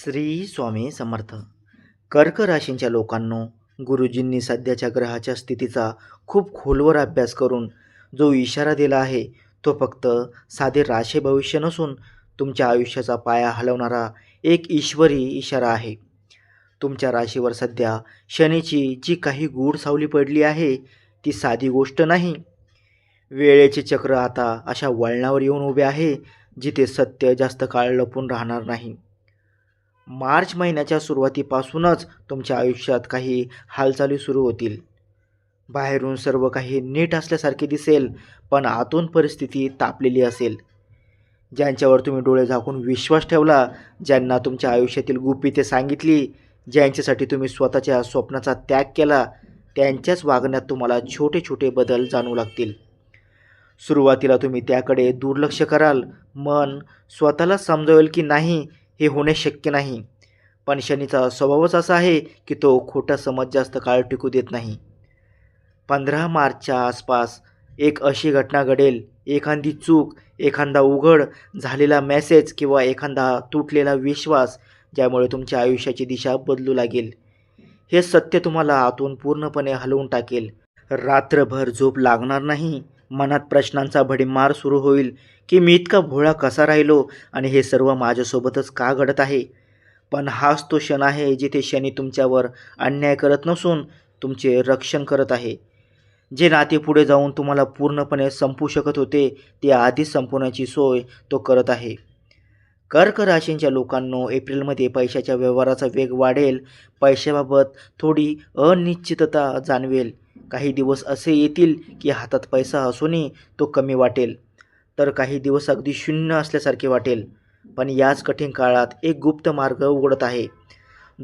श्री स्वामी समर्थ. कर्क राशींच्या लोकांनो, गुरुजींनी सध्याच्या ग्रहाच्या स्थितीचा खूप खोलवर अभ्यास करून जो इशारा दिला आहे, तो फक्त साधे राशी भविष्य नसून तुमच्या आयुष्याचा पाया हलवणारा एक ईश्वरी इशारा आहे. तुमच्या राशीवर सध्या शनीची जी काही गूढ सावली पडली आहे, ती साधी गोष्ट नाही. वेळेचे चक्र आता अशा वळणावर येऊन उभे आहे, जिथे सत्य जास्त काळ लपून राहणार नाही. मार्च महिन्याच्या सुरुवातीपासूनच तुमच्या आयुष्यात काही हालचाली सुरू होतील. बाहेरून सर्व काही नीट असल्यासारखे दिसेल, पण आतून परिस्थिती तापलेली असेल. ज्यांच्यावर तुम्ही डोळे झाकून विश्वास ठेवला, ज्यांना तुमच्या आयुष्यातील गुपिते सांगितली, ज्यांच्यासाठी तुम्ही स्वतःच्या स्वप्नाचा त्याग केला, त्यांच्याच वागण्यात तुम्हाला छोटे छोटे बदल जाणवू लागतील. सुरुवातीला तुम्ही त्याकडे दुर्लक्ष कराल. मन स्वतःला समजावेल की नाही, हे होणे शक्य नाही. पण शनीचा स्वभावच असा आहे की तो खोटा समज जास्त काळ टिकू देत नाही. 15 मार्चच्या आसपास एक अशी घटना घडेल, एखादी चूक, एखादा उघड झालेला मेसेज किंवा एखादा तुटलेला विश्वास, ज्यामुळे तुमच्या आयुष्याची दिशा बदलू लागेल. हे सत्य तुम्हाला आतून पूर्णपणे हलवून टाकेल. रात्रभर झोप लागणार नाही. मनात प्रश्नांचा भडीमार सुरू होईल की मी इतका भोळा कसा राहिलो आणि हे सर्व माझ्यासोबतच का घडत आहे. पण हाच तो क्षण आहे जिथे शनी तुमच्यावर अन्याय करत नसून तुमचे रक्षण करत आहे. जे नाते पुढे जाऊन तुम्हाला पूर्णपणे संपू शकत होते, ते आधीच संपवण्याची सोय तो करत आहे. कर्क राशींच्या लोकांनो, एप्रिलमध्ये पैशाच्या व्यवहाराचा वेग वाढेल. पैशाबाबत थोडी अनिश्चितता जाणवेल. काही दिवस असे येतील की हातात पैसा असूनही तो कमी वाटेल, तर काही दिवस अगदी शून्य असल्यासारखे वाटेल. पण याच कठीण काळात एक गुप्त मार्ग उघडत आहे.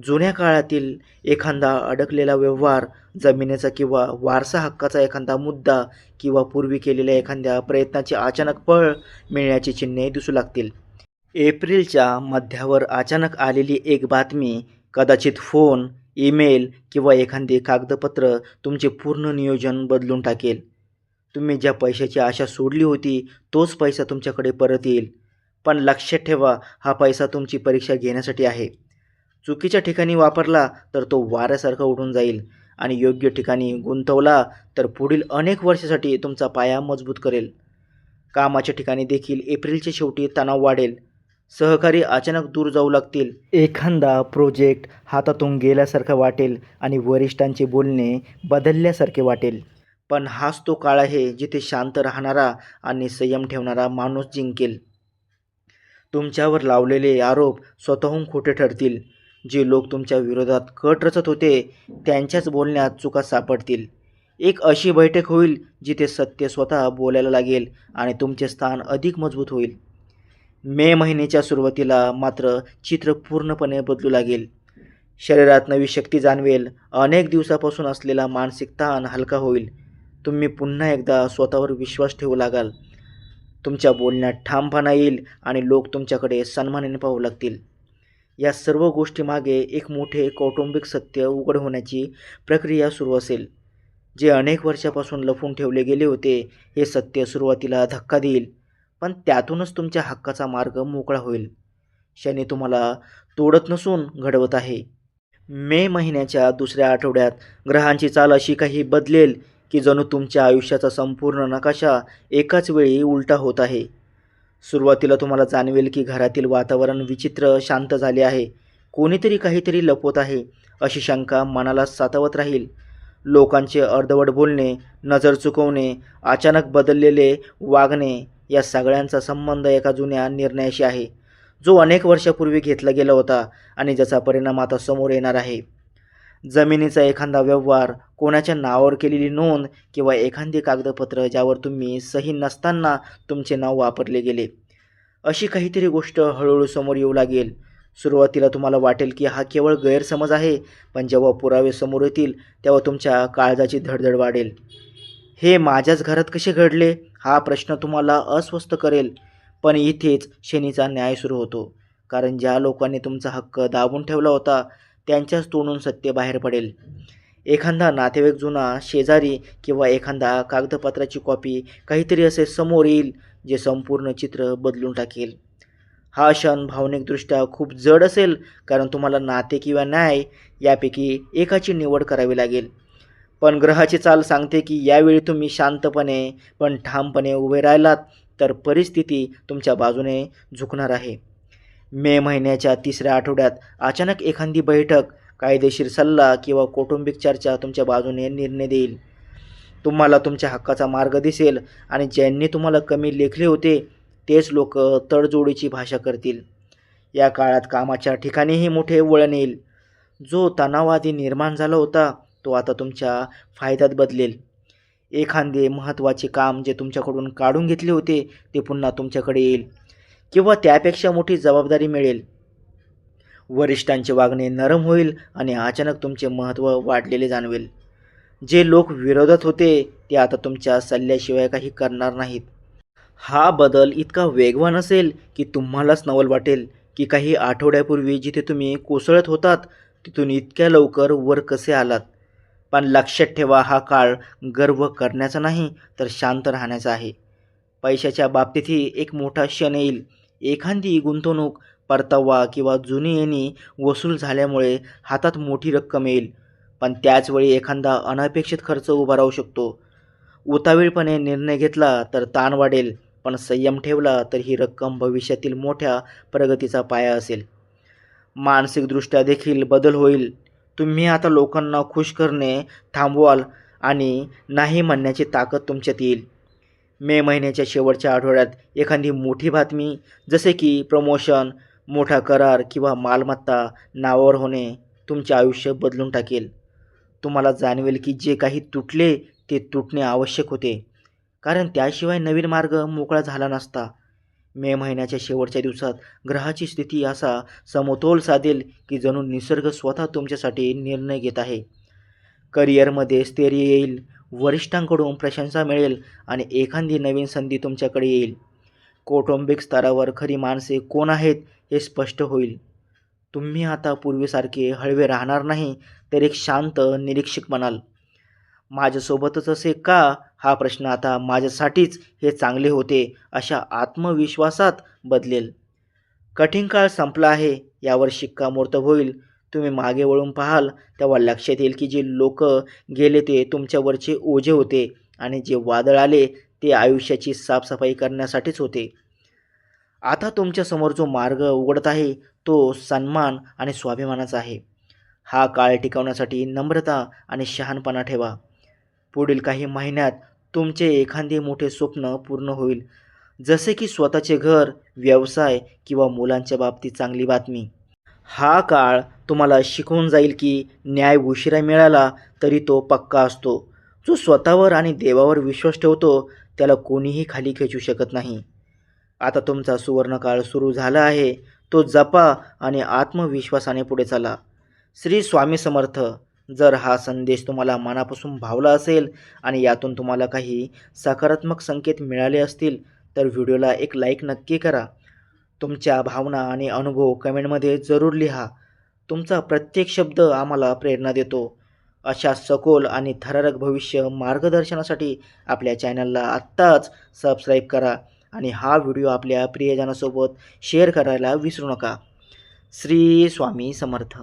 जुन्या काळातील एखादा अडकलेला व्यवहार, जमिनीचा किंवा वारसा हक्काचा एखादा मुद्दा किंवा पूर्वी केलेल्या एखाद्या प्रयत्नाची अचानक फळ मिळण्याची चिन्हे दिसू लागतील. एप्रिलच्या मध्यावर अचानक आलेली एक बातमी, कदाचित फोन, ईमेल किंवा एखादे कागदपत्र तुमचे पूर्ण नियोजन बदलून टाकेल. तुम्ही ज्या पैशाची आशा सोडली होती, तोच पैसा तुमच्याकडे परत येईल. पण लक्षात ठेवा, हा पैसा तुमची परीक्षा घेण्यासाठी आहे. चुकीच्या ठिकाणी वापरला तर तो वाऱ्यासारखा उडून जाईल आणि योग्य ठिकाणी गुंतवला तर पुढील अनेक वर्षासाठी तुमचा पाया मजबूत करेल. कामाच्या ठिकाणी देखील एप्रिलच्या शेवटी तणाव वाढेल. सहकारी अचानक दूर जाऊ लागतील. एखादा प्रोजेक्ट हातातून गेल्यासारखा वाटेल आणि वरिष्ठांचे बोलणे बदलल्यासारखे वाटेल. पण हाच तो काळ आहे जिथे शांत राहणारा आणि संयम ठेवणारा माणूस जिंकेल. तुमच्यावर लावलेले आरोप स्वतःहून खोटे ठरतील. जे लोक तुमच्या विरोधात कट रचत होते, त्यांच्याच बोलण्यात चुका सापडतील. एक अशी बैठक होईल जिथे सत्य स्वतः बोलायला लागेल आणि तुमचे स्थान अधिक मजबूत होईल. मे महिन्याच्या सुरुवातीला मात्र चित्र पूर्णपणे बदलू लागेल. शरीरात नवी शक्ती जाणवेल. अनेक दिवसापासून असलेला मानसिक ताण हलका होईल. तुम्ही पुन्हा एकदा स्वतःवर विश्वास ठेवू लागाल. तुमच्या बोलण्यात ठामपणा येईल आणि लोक तुमच्याकडे सन्मानाने पाहू लागतील. या सर्व गोष्टीमागे एक मोठे कौटुंबिक सत्य उघड होण्याची प्रक्रिया सुरू असेल. जे अनेक वर्षापासून लपवून ठेवले गेले होते, हे सत्य सुरुवातीला धक्का देईल, पण त्यातूनच तुमच्या हक्काचा मार्ग मोकळा होईल. शनी तुम्हाला तोडत नसून घडवत आहे. मे महिन्याच्या दुसऱ्या आठवड्यात ग्रहांची चाल अशी काही बदलेल की जणू तुमच्या आयुष्याचा संपूर्ण नकाशा एकाच वेळी उलटा होत आहे. सुरुवातीला तुम्हाला जाणवेल की घरातील वातावरण विचित्र शांत झाले आहे. कोणीतरी काहीतरी लपवत आहे अशी शंका मनाला सतावत राहील. लोकांचे अर्धवट बोलणे, नजर चुकवणे, अचानक बदललेले वागणे, या सगळ्यांचा संबंध एका जुन्या निर्णयाशी आहे, जो अनेक वर्षापूर्वी घेतला गेला होता आणि ज्याचा परिणाम आता समोर येणार आहे. जमिनीचा एखादा व्यवहार, कोणाच्या नावावर केलेली नोंद किंवा एखादे कागदपत्र ज्यावर तुम्ही सही नसताना तुमचे नाव वापरले गेले, अशी काहीतरी गोष्ट हळूहळू समोर येऊ लागेल. सुरुवातीला तुम्हाला वाटेल की हा केवळ गैरसमज आहे, पण जेव्हा पुरावे समोर येतील तेव्हा तुमच्या काळजाची धडधड वाढेल. हे माझ्याच घरात कसे घडले, हा प्रश्न तुम्हाला अस्वस्थ करेल. पण इथेच शनीचा न्याय सुरू होतो. कारण ज्या लोकांनी तुमचा हक्क दाबून ठेवला होता, त्यांच्याच तोंडून सत्य बाहेर पडेल. एखादा नातेवाईक, जुना शेजारी किंवा एखादा कागदपत्राची कॉपी, काहीतरी असे समोर येईल जे संपूर्ण चित्र बदलून टाकेल. हा क्षण भावनिकदृष्ट्या खूप जड असेल, कारण तुम्हाला नाते किंवा न्याय यापैकी एकाची निवड करावी लागेल. पण ग्रहाची चाल सांगते की यावेळी तुम्ही शांतपणे पण ठामपणे उभे राहिलात तर परिस्थिती तुमच्या बाजूने झुकणार आहे. मे महिन्याच्या 3ऱ्या आठवड्यात अचानक एखादी बैठक, कायदेशीर सल्ला किंवा कौटुंबिक चर्चा तुमच्या बाजूने निर्णय देईल. तुम्हाला तुमच्या हक्काचा मार्ग दिसेल आणि ज्यांनी तुम्हाला कमी लेखले होते तेच लोक तडजोडीची भाषा करतील. या काळात कामाच्या ठिकाणीही मोठे वळण येईल. जो तणाव आधी निर्माण झाला होता तो आता तुमच्या फायद्यात बदलेल. एखादे महत्त्वाचे काम जे तुमच्याकडून काढून घेतले होते ते पुन्हा तुमच्याकडे येईल किंवा त्यापेक्षा मोठी जबाबदारी मिळेल. वरिष्ठांचे वागणे नरम होईल आणि अचानक तुमचे महत्त्व वाढलेले जाणवेल. जे लोक विरोधात होते ते आता तुमच्या सल्ल्याशिवाय काही करणार नाहीत. हा बदल इतका वेगवान असेल की तुम्हालाच नवल वाटेल की काही आठवड्यापूर्वी जिथे तुम्ही कोसळत होतात तिथून इतक्या लवकर वर कसे आलात. पण लक्षात ठेवा, हा काळ गर्व करण्याचा नाही तर शांत राहण्याचा आहे. पैशाच्या बाबतीतही एक मोठा क्षण येईल. एखादी गुंतवणूक, परतावा किंवा जुनी येणी वसूल झाल्यामुळे हातात मोठी रक्कम येईल. पण त्याचवेळी एखादा अनपेक्षित खर्च उभा राहू शकतो. उतावीळपणे निर्णय घेतला तर ताण वाढेल, पण संयम ठेवला तर ही रक्कम भविष्यातील मोठ्या प्रगतीचा पाया असेल. मानसिकदृष्ट्या देखील बदल होईल. तुम्ही आता लोकांना खुश करणे थांबवाल आणि नाही म्हणण्याची ताकद तुमच्यात येईल. मे महिन्याच्या शेवटच्या आठवड्यात एखादी मोठी बातमी, जसे की प्रमोशन, मोठा करार किंवा मालमत्ता नावावर होणे तुमचे आयुष्य बदलून टाकेल. तुम्हाला जाणवेल की जे काही तुटले ते तुटणे आवश्यक होते, कारण त्याशिवाय नवीन मार्ग मोकळा झाला नसता. मे महिन्याच्या शेवटच्या दिवसात ग्रहाची स्थिती असा समतोल साधेल की जणू निसर्ग स्वतः तुमच्यासाठी निर्णय घेत आहे. करिअरमध्ये स्थैर्य येईल, वरिष्ठांकडून प्रशंसा मिळेल आणि एखादी नवीन संधी तुमच्याकडे येईल. कौटुंबिक स्तरावर खरी माणसे कोण आहेत हे स्पष्ट होईल. तुम्ही आता पूर्वीसारखे हळवे राहणार नाही, तर एक शांत निरीक्षक बनाल. माझ्यासोबतच असे का, हा प्रश्न आता माझ्यासाठीच हे चांगले होते अशा आत्मविश्वासात बदलेल. कठीण काळ संपला आहे यावर शिक्कामोर्तब होईल. तुम्ही मागे वळून पाहाल तेव्हा लक्षात येईल की जे लोक गेले ते तुमच्यावरचे ओझे होते आणि जे वादळ आले ते आयुष्याची साफसफाई करण्यासाठीच होते. आता तुमच्यासमोर जो मार्ग उघडत आहे तो सन्मान आणि स्वाभिमानाचा आहे. हा काळ टिकवण्यासाठी नम्रता आणि शहाणपणा ठेवा. पुढील काही महिन्यात तुमचे एखादे मोठे स्वप्न पूर्ण होईल, जसे की स्वतःचे घर, व्यवसाय किंवा मुलांच्या बाबतीत चांगली बातमी. हा काळ तुम्हाला शिकवून जाईल की न्याय उशिरा मिळाला तरी तो पक्का असतो. जो स्वतःवर आणि देवावर विश्वास ठेवतो त्याला कोणीही खाली खेचू शकत नाही. आता तुमचा सुवर्णकाळ सुरू झाला आहे, तो जपा आणि आत्मविश्वासाने पुढे चला. श्री स्वामी समर्थ. जर हा संदेश तुम्हाला मनापासून भावला असेल आणि यातून तुम्हाला काही सकारात्मक संकेत मिळाले असतील तर व्हिडिओला एक लाईक नक्की करा. तुमच्या भावना आणि अनुभव कमेंटमध्ये जरूर लिहा. तुमचा प्रत्येक शब्द आम्हाला प्रेरणा देतो. अशा सखोल आणि थरारक भविष्य मार्गदर्शनासाठी आपल्या चॅनलला आत्ताच सबस्क्राईब करा आणि हा व्हिडिओ आपल्या प्रियजनासोबत शेअर करायला विसरू नका. श्री स्वामी समर्थ.